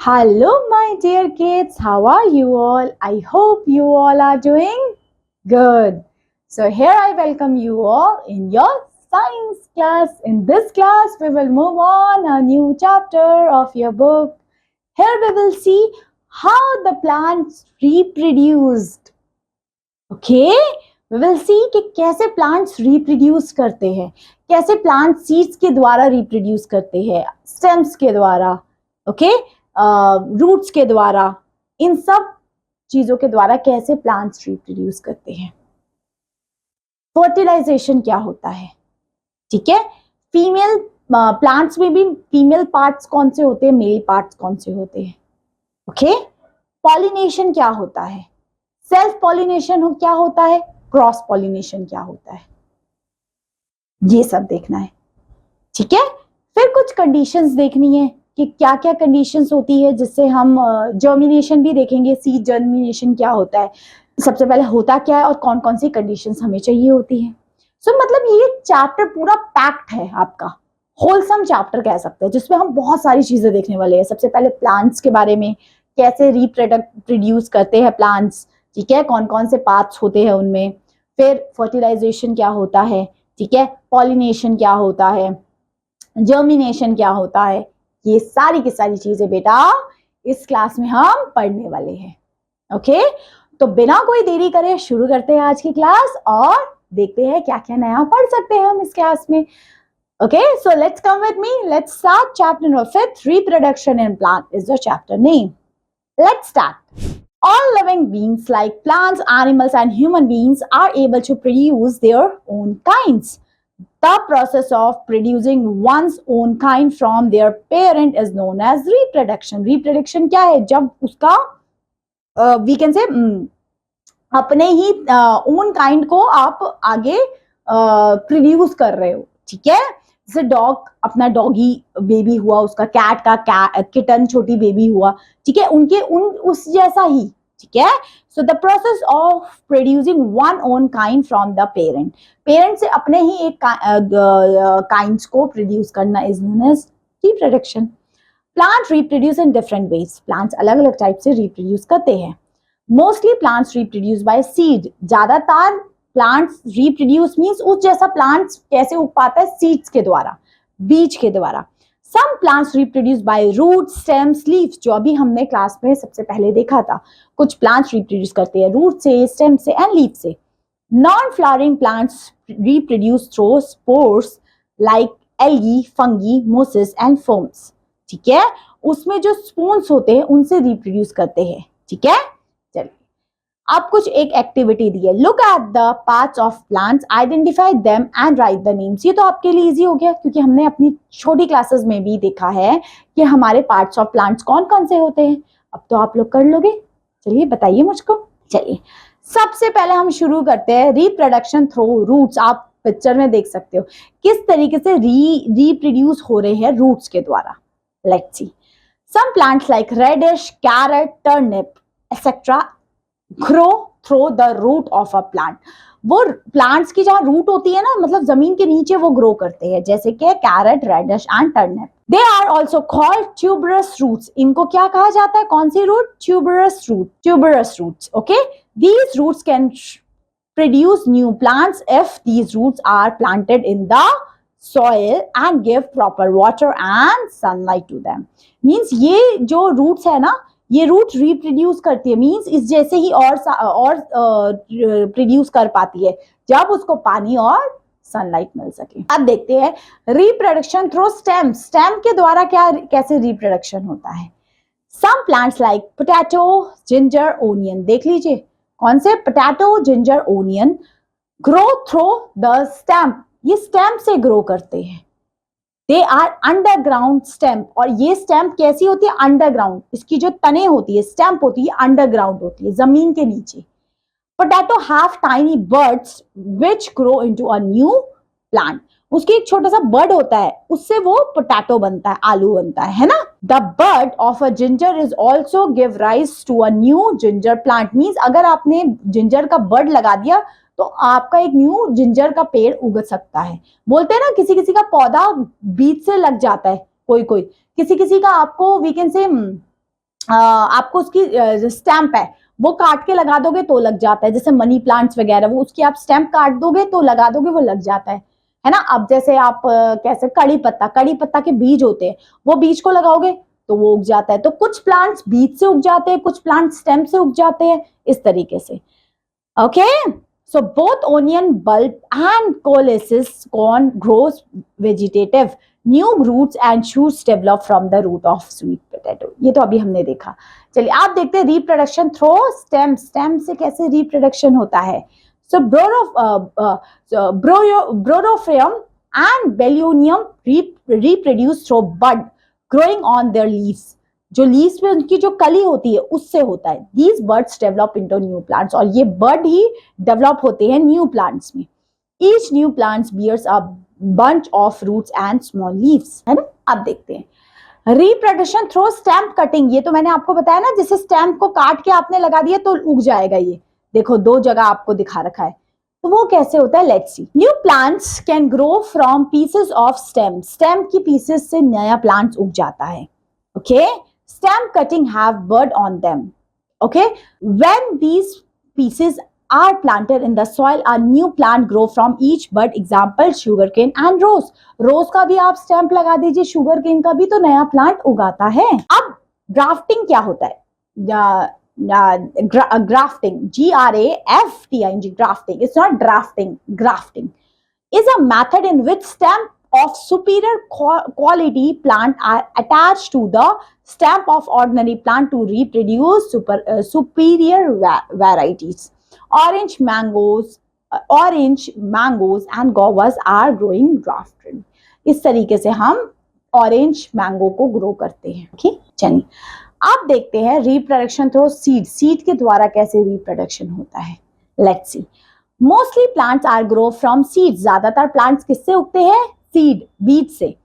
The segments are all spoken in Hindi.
Hello, my dear kids. How are you all? I hope you all are doing good. So, here I welcome you all in your science class. In this class, we will move on a new chapter of your book. Here we will see how the plants reproduced. Okay? We will see कि कैसे plants reproduce करते हैं, कैसे plants seeds के द्वारा reproduce करते हैं, stems के द्वारा, okay? रूट्स के द्वारा, इन सब चीजों के द्वारा कैसे प्लांट्स रिप्रोड्यूस करते हैं। फर्टिलाइजेशन क्या होता है, ठीक है। फीमेल प्लांट्स में भी फीमेल पार्ट्स कौन से होते हैं, मेल पार्ट्स कौन से होते हैं, ओके। पॉलिनेशन क्या होता है, सेल्फ पॉलिनेशन क्या होता है, क्रॉस पॉलिनेशन क्या होता है, ये सब देखना है, ठीक है। फिर कुछ कंडीशंस देखनी है कि क्या क्या कंडीशंस होती है जिससे हम जर्मिनेशन भी देखेंगे, सीड जर्मिनेशन क्या होता है, सबसे पहले होता क्या है और कौन कौन सी कंडीशंस हमें चाहिए होती है। सो मतलब ये चैप्टर पूरा पैक्ड है, आपका होलसम चैप्टर कह सकते हैं, जिसमें हम बहुत सारी चीजें देखने वाले हैं। सबसे पहले प्लांट्स के बारे में, कैसे रिप्रोड्यूस करते हैं प्लांट्स, ठीक है, कौन कौन से पार्ट्स होते हैं उनमें। फिर फर्टिलाइजेशन क्या होता है, ठीक है, पॉलिनेशन क्या होता है, जर्मिनेशन क्या होता है, ये सारी की सारी चीजें बेटा इस क्लास में हम पढ़ने वाले हैं, ओके। तो बिना कोई देरी करे शुरू करते हैं आज की क्लास और देखते हैं क्या क्या नया पढ़ सकते हैं हम इस क्लास में, okay. So let's come with me, let's start chapter number 5, reproduction in plant is the chapter name. Let's start. All living beings like plants, animals and human beings are able to produce their own kinds. The process of producing one's own kind from their parent is known as reproduction. Reproduction क्या है, जब उसका we can say अपने ही own kind को आप आगे प्रोड्यूस कर रहे हो, ठीक है। जैसे डॉग अपना डॉगी बेबी हुआ, उसका कैट का किटन छोटी बेबी हुआ, ठीक है, उनके उस जैसा ही, ठीक है। So the process of producing one own kind from the parent, parent से अपने ही एक काइंड्स को प्रोड्यूस करना is known as reproduction. Plant reproduce in different ways, plants अलग अलग टाइप से रिप्रोड्यूस करते हैं। Mostly plants reproduce by seed, ज्यादातर प्लांट्स रिप्रोड्यूस मींस उस जैसा प्लांट्स कैसे उग पाता है, सीड्स के द्वारा, बीज के द्वारा। Some plants reproduce by roots, stems, leaves, जो अभी हमने क्लास में सबसे पहले देखा था। कुछ प्लांट्स रिप्रोड्यूस करते हैं रूट से, स्टेम से एंड लीफ से। Non flowering plants reproduce through spores like algae, fungi, Moses and foams, ठीक है। उसमें जो स्पोन्स होते हैं उनसे रिप्रोड्यूस करते हैं, ठीक है। चलिए आप कुछ एक एक्टिविटी दी है, look at the parts of plants, identify them and right the names. ये तो आपके लिए इजी हो गया क्योंकि हमने अपनी छोटी क्लासेस में भी देखा है कि हमारे पार्ट्स ऑफ प्लांट्स कौन कौन से होते हैं। अब तो आप लोग कर लोगे, चलिए बताइए मुझको। चलिए सबसे पहले हम शुरू करते हैं रिप्रोडक्शन थ्रू रूट्स। आप पिक्चर में देख सकते हो किस तरीके से रिप्रोड्यूस हो रहे हैं रूट्स के द्वारा। Let's see, some plants like radish, carrot, turnip etcetera grow through the root of a plant. वो प्लांट्स की जहां रूट होती है ना, मतलब जमीन के नीचे वो ग्रो करते हैं, जैसे कि carrot, radish and turnip. They are also called tuberous roots. इनको क्या कहा जाता है, कौन सी root, tuberous root, tuberous roots, okay. These roots can produce new plants if these roots are planted in the soil and give proper water and sunlight to them. Means ये जो रूट्स है ना, ये रूट रिप्रोड्यूस करती है, मींस इस जैसे ही और प्रोड्यूस कर पाती है जब उसको पानी और सनलाइट मिल सके। अब देखते हैं रिप्रोडक्शन थ्रू स्टेम। स्टेम के द्वारा क्या कैसे रिप्रोडक्शन होता है। Some plants like potato, ginger, onion, देख लीजिए कौन से, potato, ginger, onion, grow through the stem, ये स्टेम से ग्रो करते हैं। दे आर अंडरग्राउंड स्टेम्प, और ये स्टेम्प कैसी होती है, अंडरग्राउंड, इसकी जो तने होती है, स्टेम्प होती है, अंडरग्राउंड होती है, जमीन के नीचे। Potato have tiny birds which grow into a new plant, उसकी एक छोटा सा बर्ड होता है, उससे वो पोटैटो बनता है, आलू बनता है ना। The bud of a ginger is also give rise to a new ginger plant, means अगर आपने जिंजर का बर्ड लगा दिया तो आपका एक न्यू जिंजर का पेड़ उग सकता है। बोलते हैं ना किसी किसी का पौधा बीज से लग जाता है, कोई कोई, किसी किसी का आपको वी कैन से आपको उसकी स्टैम्प है वो काट के लगा दोगे तो लग जाता है, जैसे मनी प्लांट्स वगैरह, वो उसकी आप स्टैम्प काट दोगे तो लगा दोगे वो लग जाता है ना। अब जैसे आप कैसे कड़ी पत्ता के बीज होते हैं, वो बीज को लगाओगे तो वो उग जाता है। तो कुछ प्लांट्स बीज से उग जाते हैं, कुछ प्लांट स्टेम से उग जाते हैं, इस तरीके से। Okay, so both onion bulb and coleus corn grows vegetative. New roots and shoots develop from the root of sweet potato. ये तो अभी हमने देखा। चलिए आप देखते हैं रिप्रोडक्शन थ्रू स्टेम। स्टेम से कैसे रिप्रोडक्शन होता है। So Bromelium and Bellonium reproduce through bud growing on their leaves. जो लीव्स में उनकी जो कली होती है उससे होता है। These buds develop into new plants, और ये बर्ड ही डेवलप होते हैं न्यू प्लांट्स में। Each new plant bears a bunch of roots and small leaves, है ना। अब देखते हैं रिप्रोडक्शन थ्रू स्टैम्प कटिंग। ये तो मैंने आपको बताया ना, जैसे स्टैम्प को काट के आपने लगा दिया तो उग जाएगा। ये देखो दो जगह आपको दिखा रखा है, तो वो कैसे होता है, let's C. New plants can grow from pieces of stem. Stem की पीसेस से नया प्लांट उग जाता है। Okay, stem cutting have bud on them. Okay, when these pieces are planted in the soil, a new plant grow from each bud. Example sugarcane and rose. Rose का भी आप स्टैम्प लगा दीजिए, sugarcane का भी तो नया प्लांट उगाता है। अब ग्राफ्टिंग क्या होता है, grafting, grafting, grafting, it's not drafting, grafting is a method in which stem of superior quality plant are attached to the stem of ordinary plant to reproduce superior varieties. Orange mangoes and guavas are growing grafted. इस तरीके से हम ऑरेंज मैंगो को ग्रो करते हैं। ठीक, चलिए आप देखते हैं रिप्रोडक्शन थ्रू सीड। सीड के द्वारा कैसे रिप्रोडक्शन होता है, let's see. Mostly plants are grow from seed. ज्यादातर प्लांट्स किससे उगते हैं, सीड, बीज से।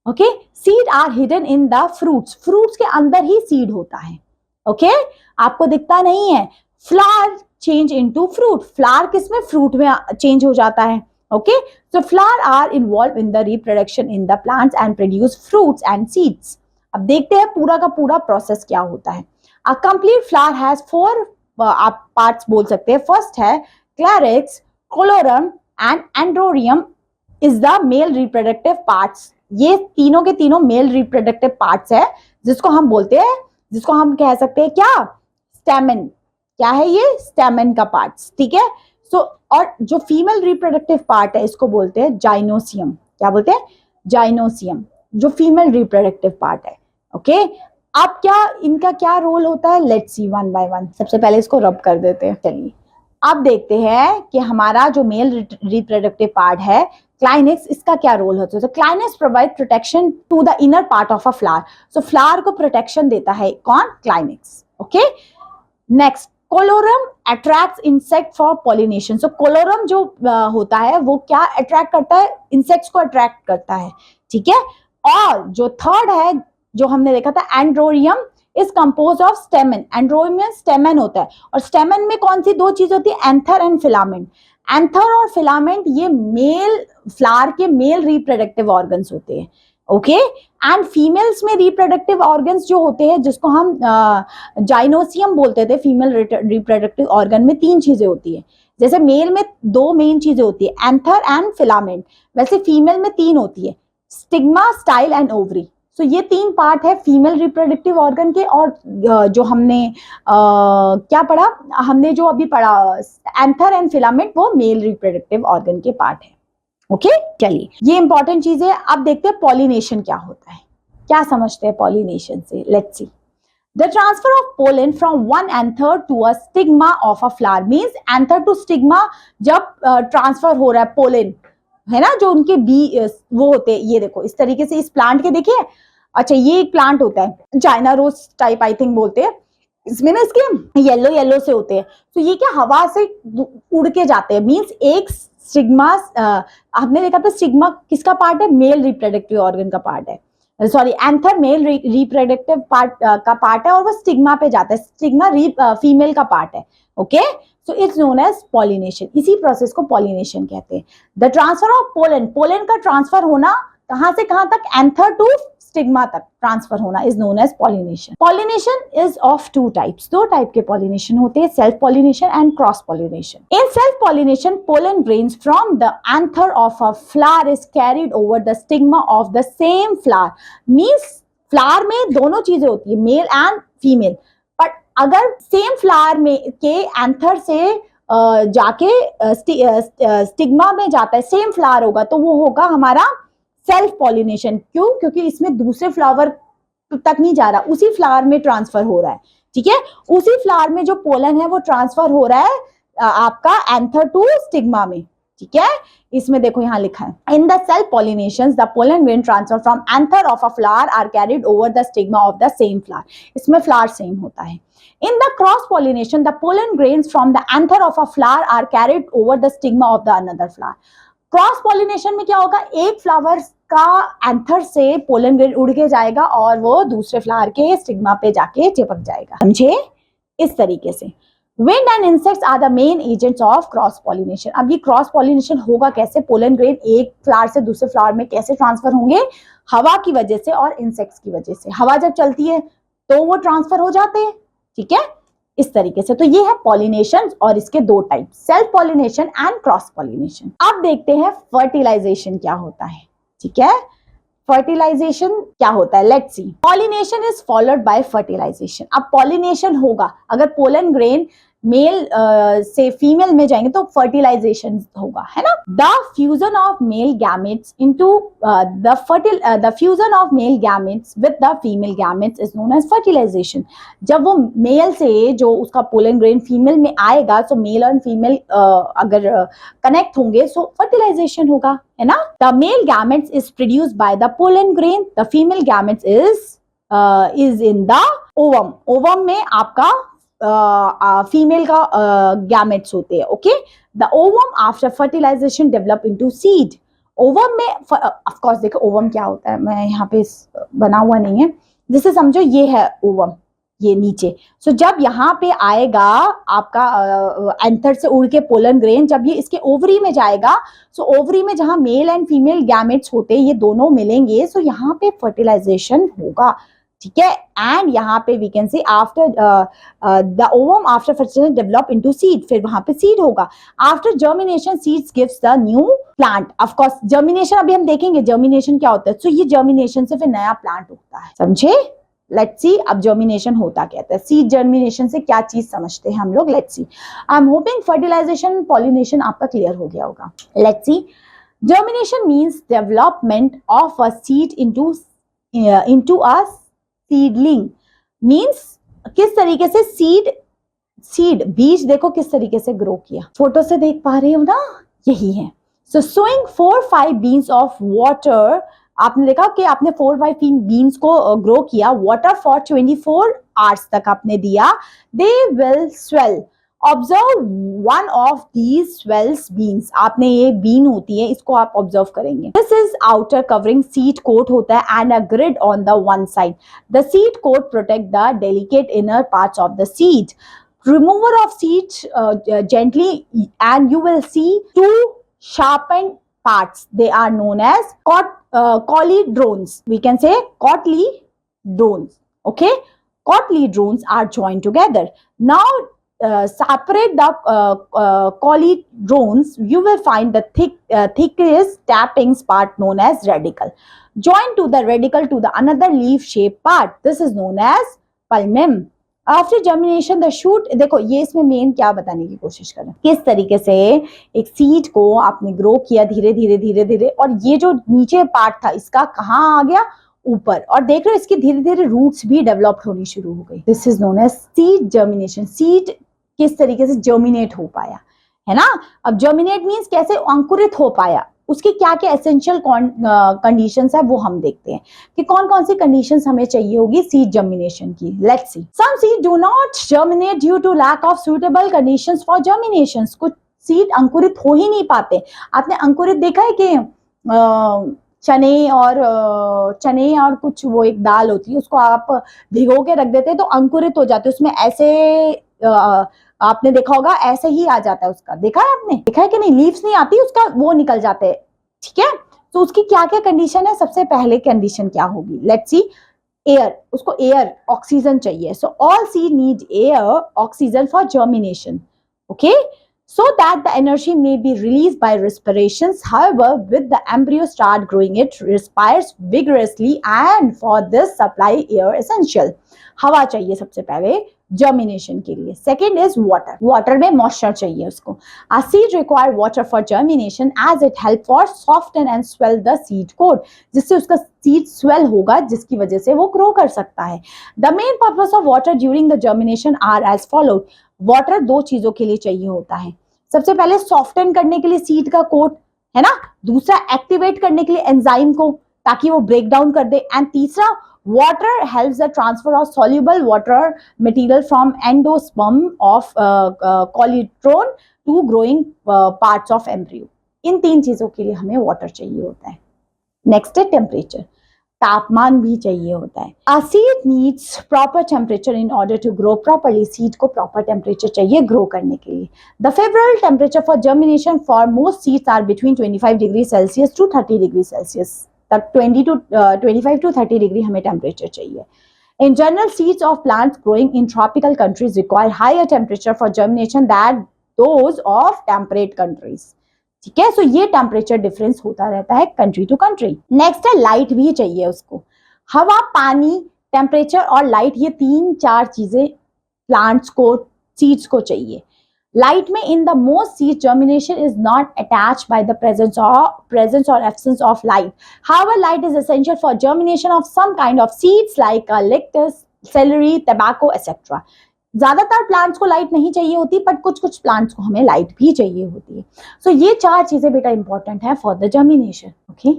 Okay, seed are hidden in the fruits. Fruits के अंदर ही सीड होता है। ओके, आपको दिखता नहीं है। Flower change into fruit. Flower किसमें, फ्रूट में चेंज हो जाता है। Okay, so flower are involve in the reproduction in the plants and produce fruits and seeds. अब देखते हैं पूरा का पूरा प्रोसेस क्या होता है। अ कंप्लीट फ्लावर हैज 4 आप पार्ट्स बोल सकते हैं। फर्स्ट है calyx, corolla and androecium is the male reproductive parts. ये तीनों के तीनों मेल रिप्रोडक्टिव पार्ट्स है, जिसको हम बोलते हैं, जिसको हम कह सकते हैं क्या, स्टेमन। क्या है ये, स्टेमन का पार्ट्स। ठीक है, सो और जो फीमेल रिप्रोडक्टिव पार्ट है इसको बोलते हैं जाइनोसियम। क्या बोलते हैं, जाइनोसियम, जो फीमेल रिप्रोडक्टिव पार्ट है। ओके, अब क्या इनका क्या रोल होता है, let's C one by one. सबसे पहले इसको रब कर देते हैं। चलिए अब देखते हैं कि हमारा जो मेल रिप्रोडक्टिव पार्ट है क्लाइनेक्स, इसका क्या रोल होता है। तो calyx provide protection to the inner part of a flower. So flower को प्रोटेक्शन देता है कौन, calyx. Okay, next corolla attracts insect for pollination. So corolla जो होता है वो क्या अट्रैक्ट करता है, इंसेक्ट्स को अट्रैक्ट करता है। ठीक है, और जो थर्ड है जो हमने देखा था एंड्रोरियम इज कंपोज ऑफ स्टेमन। एंड्रोरियम में स्टेमन होता है, और स्टेमन में कौन सी दो चीज होती है, एंथर एंड फिलामेंट। एंथर और फिलामेंट ये मेल फ्लावर के मेल रिप्रोडक्टिव ऑर्गन्स होते हैं। ओके, एंड फीमेल्स में रिप्रोडक्टिव ऑर्गन्स जो होते हैं, जिसको हम जाइनोसियम बोलते थे, फीमेल रिप्रोडक्टिव ऑर्गन में 3 चीजें होती है। जैसे मेल में 2 मेन चीजें होती है, एंथर एंड फिलामेंट, वैसे फीमेल में 3 होती है, स्टिग्मा, स्टाइल एंड ओवरी। सो ये 3 पार्ट है फीमेल रिप्रोडक्टिव ऑर्गन के। और जो हमने क्या पढ़ा, हमने जो अभी पढ़ा एंथर एंड फिलामेंट, वो मेल रिप्रोडक्टिव ऑर्गन के पार्ट है। ओके, चलिए ये इंपॉर्टेंट चीज है। अब देखते हैं पॉलिनेशन क्या होता है, क्या समझते हैं पॉलिनेशन से, let's see. The transfer of pollen from one anther to a stigma of a flower means anther to stigma जब ट्रांसफर हो रहा है पोलन, है ना, जो उनके बी वो होते हैं। ये देखो इस तरीके से इस प्लांट के देखिए। अच्छा, ये एक प्लांट होता है China rose type I think बोलते हैं। इसमें ना इसके येलो येलो से होते हैं। तो ये क्या हवा से उड़ के जाते हैं, मींस एक स्टिग्मा, हमने देखा था स्टिग्मा किसका पार्ट है, मेल रिप्रोडक्टिव ऑर्गन का पार्ट है। Sorry, anther male reproductive part का पार्ट है, और वो स्टिग्मा पे जाता है। स्टिग्मा फीमेल का पार्ट है। Okay, so it's known as pollination. इसी प्रोसेस को पॉलिनेशन कहते हैं। The transfer of pollen, pollen का ट्रांसफर होना कहां से कहां तक, एंथर टू स्टिग्मा तक ट्रांसफर होना is known as pollination. Pollination is of two types, दो टाइप के पॉलिनेशन होते हैं, self pollination and cross pollination. In self pollination pollen grains from the anther of a flower is carried over the stigma of the same flower. Means flower में दोनों चीजें होती है, मेल एंड फीमेल, बट अगर सेम फ्लावर में के एंथर से जाके स्टिग्मा में जाता है, सेम फ्लावर होगा तो वो होगा हमारा सेल्फ पॉलिनेशन। क्यों? क्योंकि इसमें दूसरे फ्लावर तक नहीं जा रहा, उसी फ्लावर में ट्रांसफर हो रहा है। ठीक है, उसी फ्लावर में जो पोलन है वो ट्रांसफर हो रहा है आपका एंथर टू स्टिग्मा में। ठीक है, इसमें देखो यहां लिखा है, in the self pollinations the pollen grain transfer from anther of a flower are carried over the stigma of the same flower. इसमें फ्लावर सेम होता है। In the cross pollination, the pollen grains from the anther of a flower are carried over the stigma of the another flower. Cross pollination में क्या होगा, एक फ्लावर का एंथर से पोलन ग्रेन उड़ के जाएगा और वो दूसरे फ्लावर के स्टिग्मा पे जाके चिपक जाएगा। समझे? इस तरीके से wind and insects are the main agents of cross pollination. अब ये क्रॉस पॉलिनेशन होगा कैसे, पोलन ग्रेन एक फ्लावर से दूसरे फ्लावर में कैसे ट्रांसफर होंगे, हवा की वजह से और इंसेक्ट्स की वजह से। हवा जब चलती है तो वो ट्रांसफर हो जाते हैं। ठीक है, इस तरीके से। तो ये है पॉलिनेशन और इसके दो type, self pollination and cross pollination. अब देखते हैं फर्टिलाइजेशन क्या होता है। ठीक है, फर्टिलाइजेशन क्या होता है, let's see. Pollination is followed by fertilisation. अब पॉलिनेशन होगा, अगर पोलन ग्रेन मेल से फीमेल में जाएंगे तो फर्टिलाइजेशन होगा, है ना। The fusion of male gametes into the fusion of male gametes with the female gametes is known as fertilisation. जब वो मेल से जो उसका पोलन ग्रेन फीमेल में आएगा, तो मेल और फीमेल अगर कनेक्ट होंगे सो फर्टिलाइजेशन होगा, है ना। The male gametes is produced by the pollen grain, the female gametes is in the ovum. Ovum में आपका फीमेल का गैमेट्स होते हैं। Okay, the ovum after fertilisation develop into seed. Ovum में ऑफ कोर्स देखो ओवम क्या होता है, मैं यहाँ पे बना हुआ नहीं है, जैसे समझो ये है ओवम, ये नीचे। सो जब यहाँ पे आएगा आपका एंथर से उड़ के पोलन ग्रेन, जब ये इसके ओवरी में जाएगा, सो ओवरी में जहां मेल एंड फीमेल गैमेट्स होते हैं ये दोनों मिलेंगे, सो यहाँ पे फर्टिलाइजेशन होगा। ठीक है, एंड यहाँ पे we can say after the ovum after fertilisation develop into seed, फिर वहां पे सीड होगा। After germination seeds gives the new plant. Of course germination अभी हम देखेंगे जर्मिनेशन क्या होता है। सो ये जर्मिनेशन से फिर नया प्लांट उगता है। समझे? लेट्स सी अब जर्मिनेशन होता क्या है, सीड जर्मिनेशन से क्या चीज समझते हैं हम लोग। Let's see, I am hoping fertilisation pollination आपका क्लियर हो गया होगा। Let's see, germination means development of a seed into a seedling. Means किस तरीके से सीड बीज देखो किस तरीके से ग्रो किया, फोटो से देख पा रहे हो ना, यही है। सो सोइंग 4-5 बीन्स ऑफ वाटर, आपने देखा कि आपने 4-5 बीन्स को ग्रो किया, वाटर फॉर 24 आवर्स तक आपने दिया, they will swell. Observe one of these swells beans. आपने ये बीन होती है, इसको आप ऑब्जर्व करेंगे। This is outer covering, seed coat होता है and a grid on the one side. The seed coat protect the delicate inner parts of the seed. Remover of seed gently and you will see two sharpened parts. They are known as cotyledons. We can say cotyledons. Okay, cotyledons are joined together. Now separate the cotyledons. You will find the thickest tappings part known as radicle. Join to the radicle to the another leaf shaped part. This is known as palmum. After germination the shoot, देखो ये इसमें मेन क्या बताने की कोशिश कर रहे हैं, किस तरीके से एक सीड को आपने ग्रो किया धीरे धीरे धीरे धीरे, और ये जो नीचे पार्ट था इसका कहाँ आ गया, ऊपर, और देख रहे हो इसकी धीरे धीरे रूट्स भी डेवलप होनी शुरू हो गई। This is known as seed germination. Seed किस तरीके से जर्मिनेट हो पाया, है ना। अब जर्मिनेट मीन्स कैसे अंकुरित हो पाया, उसके क्या क्या एसेंशियल कंडीशंस है वो हम देखते हैं कि कौन कौन सी कंडीशंस हमें चाहिए होगी सीड जर्मिनेशन की। Let's see, some seed do not germinate due to lack of suitable conditions for germination. कुछ सीड अंकुरित हो ही नहीं पाते। आपने अंकुरित देखा है कि चने और कुछ वो एक दाल होती है, उसको आप भिगो के रख देते हैं तो अंकुरित हो जाते हैं, उसमें ऐसे आपने देखा होगा ऐसे ही आ जाता है उसका, देखा है आपने, देखा है कि नहीं, लीव्स नहीं आती उसका, वो निकल जाते हैं। ठीक है, तो उसकी क्या क्या कंडीशन है? सबसे पहले कंडीशन क्या होगी? लेट्स सी, एयर, उसको एयर ऑक्सीजन चाहिए. So all seed need air oxygen for germination. Okay, so that the energy may be released by respirations. However, with the embryo start growing, it respires vigorously, and for this supply air essential. हवा चाहिए सबसे पहले जर्मिनेशन के लिए. Second is water. वाटर में मॉइस्चर चाहिए उसको. A seed require water for germination as it help for soften and swell the seed coat. जिससे उसका सीड स्वेल होगा, जिसकी वजह से वो ग्रो कर सकता है. The main purpose of water during the germination are as followed. Water दो चीजों के लिए चाहिए होता है. सबसे पहले सॉफ्टन करने के लिए सीड का कोट, है ना. दूसरा एक्टिवेट करने के लिए एंजाइम को, ताकि वो ब्रेक डाउन कर दे. एंड तीसरा, water helps the transfer of soluble water material from endosperm of cotyledon to growing parts of embryo. इन तीन चीजों के लिए हमें वाटर चाहिए होता है. नेक्स्ट है टेम्परेचर. तापमान भी चाहिए होता है. A seed needs proper temperature in order to grow properly. Seed को प्रॉपर टेम्परेचर चाहिए ग्रो करने के लिए. The favorable temperature for germination for most seeds are between 25 degrees Celsius to 30 degrees Celsius. तक 25 to 30 डिग्री हमें टेम्परेचर चाहिए. In general, seeds of plants growing in tropical countries require higher temperature for germination than those of temperate countries. ठीक है. सो ये टेम्परेचर डिफरेंस होता रहता है कंट्री टू कंट्री. नेक्स्ट है लाइट भी चाहिए उसको. हवा, पानी, टेम्परेचर और लाइट, ये तीन चार चीजें प्लांट्स को, सीड्स को चाहिए. लाइट में in the most seed germination is not attached by the presence और absence of light. However light is essential for germination of some kind of seeds like lettuce, celery, tobacco etcetera. ज्यादातर प्लांट्स को लाइट नहीं चाहिए होती, बट कुछ कुछ प्लांट्स को हमें लाइट भी चाहिए होती है. सो ये चार चीजें बेटा इंपॉर्टेंट है फॉर द जर्मिनेशन. ओके,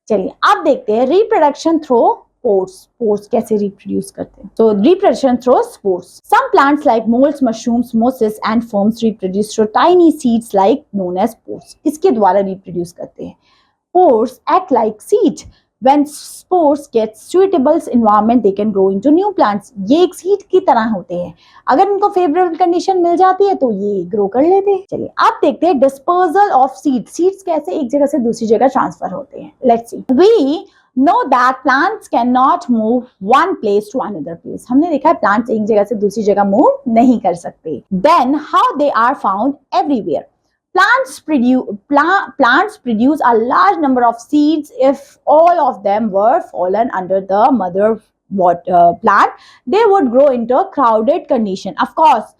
चलिए अब देखते हैं रिप्रोडक्शन थ्रू स्पोर्स. स्पोर्स कैसे रिप्रोड्यूस करते हैं? तो reproduction through spores. Some plants like moulds, mushrooms, mosses and ferns reproduce through tiny seeds like known as spores. इसके द्वारा रिप्रोड्यूस करते हैं. Spores act like seeds. When spores get suitable environment, they can grow into new plants. ये एक सीड की तरह होते हैं. अगर इनको फेवरेबल कंडीशन मिल जाती है तो ये ग्रो कर लेते हैं. चलिए अब देखते हैं डिस्पर्सल ऑफ सीड. सीड्स कैसे एक जगह से दूसरी जगह ट्रांसफर होते हैं. Let's see. We know that plants can not move one place to another place. हमने देखा है प्लांट्स एक जगह से दूसरी जगह मूव नहीं कर सकते. Then how they are found everywhere. Plants produce a large number of seeds. If all of them were fallen under the mother plant, they would grow into a crowded condition. Of course,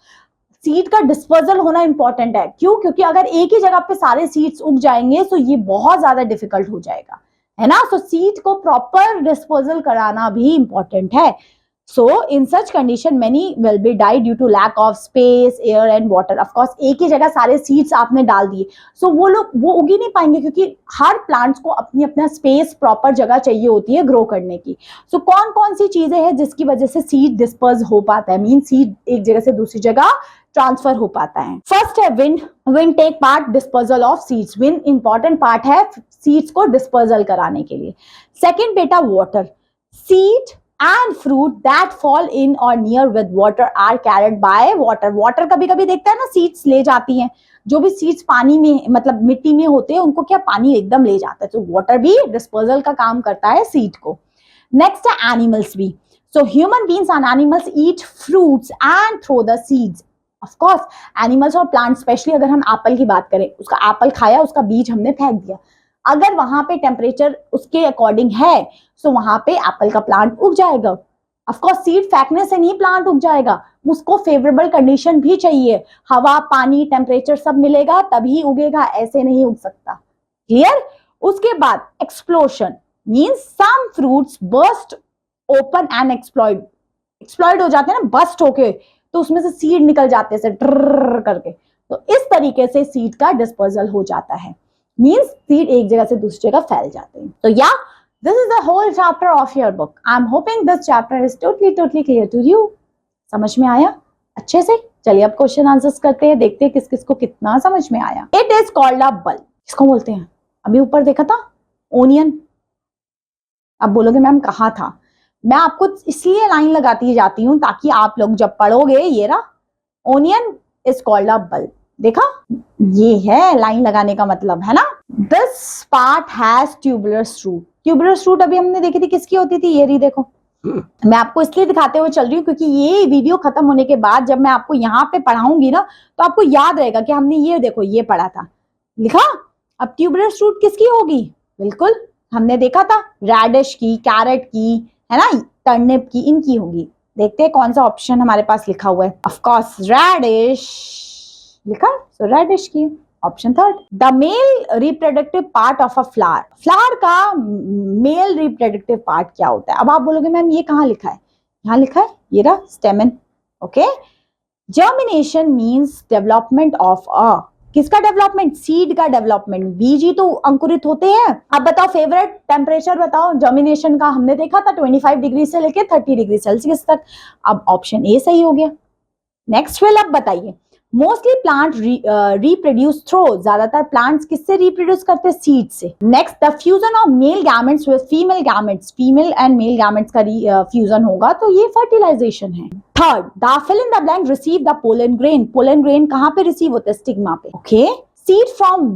seed का डिस्पर्सल होना इंपॉर्टेंट है. क्यों? क्योंकि अगर एक ही जगह पे सारे सीड्स उग जाएंगे तो ये बहुत ज्यादा डिफिकल्ट हो जाएगा, है ना. सो सीड को प्रॉपर डिस्पर्सल कराना भी इंपॉर्टेंट है. So in such condition many will be die due to lack of space, air and water. Of course एक ही जगह सारे seeds आपने डाल दिए, so वो लोग वो उग ही नहीं पाएंगे, क्योंकि हर plants को अपनी अपना space, proper जगह चाहिए होती है grow करने की. So कौन कौन सी चीजें हैं जिसकी वजह से seed disperse हो पाता है, मीन seed एक जगह से दूसरी जगह ट्रांसफर हो पाता है. फर्स्ट है wind. Wind take part dispersal of seeds. Wind important part है सीड्स को डिस्पर्सल कराने के लिए. सेकेंड बेटा water. Seed and fruit that fall in or near with water are carried by water. water कभी कभी देखते हैं ना seeds ले जाती हैं. जो भी seeds पानी में मतलब मिट्टी में होते हैं उनको क्या पानी एकदम ले जाता है. तो water भी dispersal का काम करता है seed को. next है animals भी. so human beings and animals eat fruits and throw the seeds. of course animals और plants, स्पेशली अगर हम एप्पल की बात करें, उसका एप्पल खाया, उसका बीज हमने फेंक दिया. अगर वहां पे टेम्परेचर उसके अकॉर्डिंग है तो वहां पे एप्पल का प्लांट उग जाएगा. ऑफ कोर्स सीड फेंकने से नहीं प्लांट उग जाएगा, उसको फेवरेबल कंडीशन भी चाहिए. हवा, पानी, टेम्परेचर सब मिलेगा तभी उगेगा, ऐसे नहीं उग सकता. क्लियर. उसके बाद explosion means some fruits burst open and explode हो जाते हैं ना, बस्ट होके, तो उसमें से सीड निकल जाते हैं ड्रर करके. तो इस तरीके से सीड का डिस्पर्सल हो जाता है. मीन्स सीड एक जगह से दूसरी जगह फैल जाते हैं. तो या this is the whole chapter of your book. I am hoping this chapter is totally clear to you. समझ में आया अच्छे से? चलिए अब क्वेश्चन आंसर्स करते हैं, देखते हैं किस किस को कितना समझ में आया. It is called a bulb. किसको बोलते हैं? अभी ऊपर देखा था ओनियन. अब बोलोगे मैम कहाँ था? मैं आपको इसलिए लाइन लगाती जाती हूँ ताकि आप लोग जब पढ़ोगे, ये रहा onion is called a bulb. देखा, ये है लाइन लगाने का मतलब, है ना. This part has tuberous root. Tuberous root अभी हमने देखी थी किसकी होती थी, ये रही देखो। मैं आपको इसलिए दिखाते हुए चल रही हूँ क्योंकि ये वीडियो खत्म होने के बाद जब मैं आपको यहाँ पे पढ़ाऊंगी ना तो आपको याद रहेगा कि हमने ये देखो ये पढ़ा था, लिखा। अब ट्यूबुलस रूट किसकी होगी, बिल्कुल हमने देखा था रेडिश की, कैरेट की, है ना, टर्निप की, इनकी होगी। देखते हैं कौन सा ऑप्शन हमारे पास लिखा हुआ है। ऑफ कोर्स रेडिश लिखा, सो रेडिश की option third. The male reproductive part of a flower, flower का मेल रिप्रोडक्टिव पार्ट क्या होता है। अब आप बोलोगे मैम ये कहाँ लिखा है, यहाँ लिखा है, ये रहा स्टेमन। Okay, germination means development of अ, किसका डेवलपमेंट, सीड का डेवलपमेंट। बीज ही तो अंकुरित होते हैं। अब बताओ फेवरेट टेम्परेचर बताओ जर्मिनेशन का, हमने देखा था 25 डिग्री से लेके 30 डिग्री सेल्सियस तक। अब ऑप्शन ए सही हो गया। नेक्स्ट फिल अब बताइए, मोस्टली प्लांट रिप्रोड्यूस थ्रू, ज्यादातर प्लांट्स किससे रिप्रोड्यूस करते हैं, सीड से। Next, the fusion of male gametes with female gametes, female and male gametes का फ्यूजन होगा तो ये फर्टिलाइजेशन है। Third, the fill in the blank receive the pollen grain, pollen grain कहां पे रिसीव होता है, स्टिग्मा पे। Okay, seed from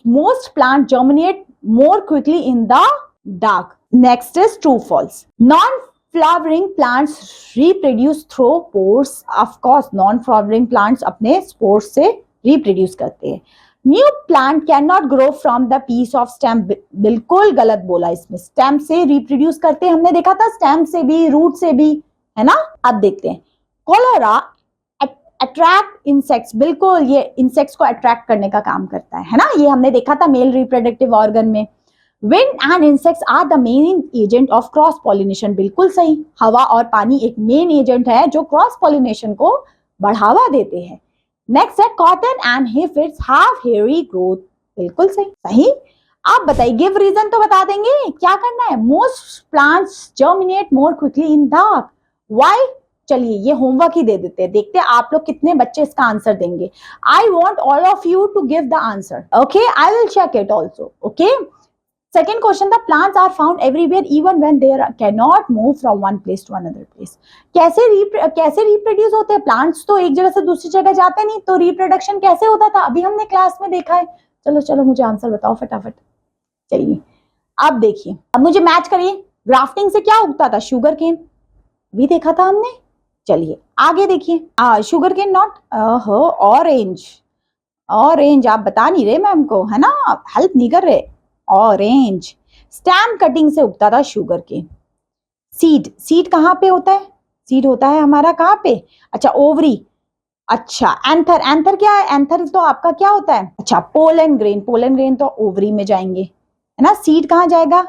most plant germinate more quickly in the dark. Next is true false, non flowering plants reproduce through pores, of course non flowering plants अपने स्पोर्स से रिप्रोड्यूस करते हैं। New plant can not grow from the piece of stem, बिल्कुल गलत बोला इसमें, स्टेम से रिप्रोड्यूस करते हैं, हमने देखा था स्टेम से भी, रूट से भी, है ना। अब देखते हैं, कोलोरा अट्रैक्ट इंसेक्ट्स, बिल्कुल ये इंसेक्ट्स को अट्रैक्ट करने का काम करता है ना, ये हमने देखा था मेल रिप्रोडक्टिव ऑर्गन में। Wind and insects are the main agent of cross pollination, बिल्कुल सही, हवा और पानी एक मेन एजेंट है जो क्रॉस पॉलिनेशन को बढ़ावा देते हैं। नेक्स्ट है कॉटन एंड हिफिड्स हैव हेयरी ग्रोथ, बिल्कुल सही सही। आप बताइए, गिव रीजन तो बता देंगे, क्या करना है। Most plants germinate more quickly in dark, why. चलिए ये होमवर्क ही दे देते हैं, देखते हैं आप लोग कितने बच्चे इसका आंसर देंगे। I want all of you to give the answer, okay, I will check it also. Okay, second question, the plants are found everywhere even when they cannot move from one place to another place. कैसे रिप्रोड्यूस होते हैं प्लांट्स, तो एक जगह से दूसरी जगह जाते नहीं, तो रिप्रोडक्शन कैसे होता था अभी हमने क्लास में देखा है। चलो चलो मुझे आंसर बताओ फटाफट। चलिए अब देखिए, अब मुझे मैच करिए, ग्राफ्टिंग से क्या उगता था, शुगर केन, भी देखा था हमने। चलिए आगे देखिए, sugar cane not, orange, orange आप बता नहीं रहे मैम को, है ना, हेल्प नहीं कर रहे। ऑरेंज, स्टेम कटिंग से उगता था शुगर केन। सीड, सीड कहाँ पे होता है, सीड होता है हमारा कहाँ पे, अच्छा ओवरी। अच्छा एंथर, एंथर क्या है, एंथर तो आपका क्या होता है, अच्छा पोलन ग्रेन, पोलन ग्रेन तो ओवरी में जाएंगे, है ना। सीड कहाँ जाएगा,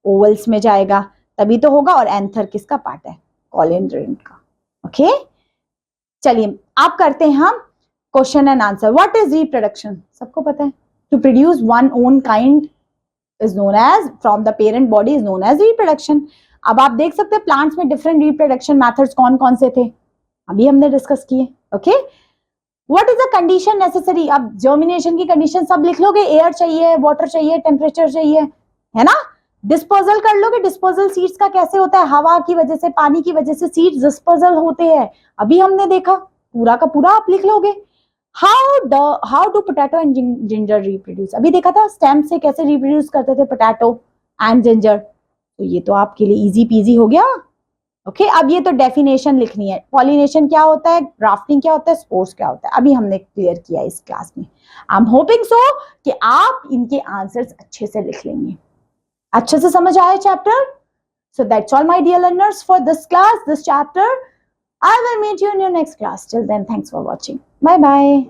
ओवल्स में जाएगा, तभी तो होगा। और एंथर किसका पार्ट है, पोलन ग्रेन का। ओके, चलिए आप करते हैं हम question and answer. What is reproduction, सबको पता है, to produce one own kind is known as from the parent body is known as reproduction। अब आप देख सकते हैं प्लांट्स में डिफरेंट रिप्रोडक्शन मेथड्स कौन कौन से थे, अभी हमने डिस्कस किए। Okay, what is the condition necessary, अब जर्मिनेशन की कंडीशन सब लिख लोगे, एयर चाहिए, वाटर चाहिए, टेम्परेचर चाहिए, है ना। डिस्पोजल कर लोगे, डिस्पोजल सीड्स का कैसे होता है, हवा की वजह से, पानी की वजह से सीड्स डिस्पोजल होते हैं, अभी हमने देखा, पूरा का पूरा आप लिख लोगे। How do potato and ginger reproduce, अभी देखा था स्टेम से कैसे रिप्रोड्यूस करते थे पोटैटो एंड जिंजर, तो ये तो आपके लिए इजी पीजी हो गया। ओके, अब ये तो डेफिनेशन लिखनी है, पॉलिनेशन क्या होता है, ग्राफ्टिंग क्या होता है, स्पोर्स क्या होता है, अभी हमने क्लियर किया इस क्लास में। आई एम होपिंग सो कि आप इनके आंसर्स अच्छे से लिख लेंगे, अच्छे से समझ आया chapter. So that's all my dear learners for this class, this chapter. I will meet you in your next class. Till then, thanks for watching. Bye bye.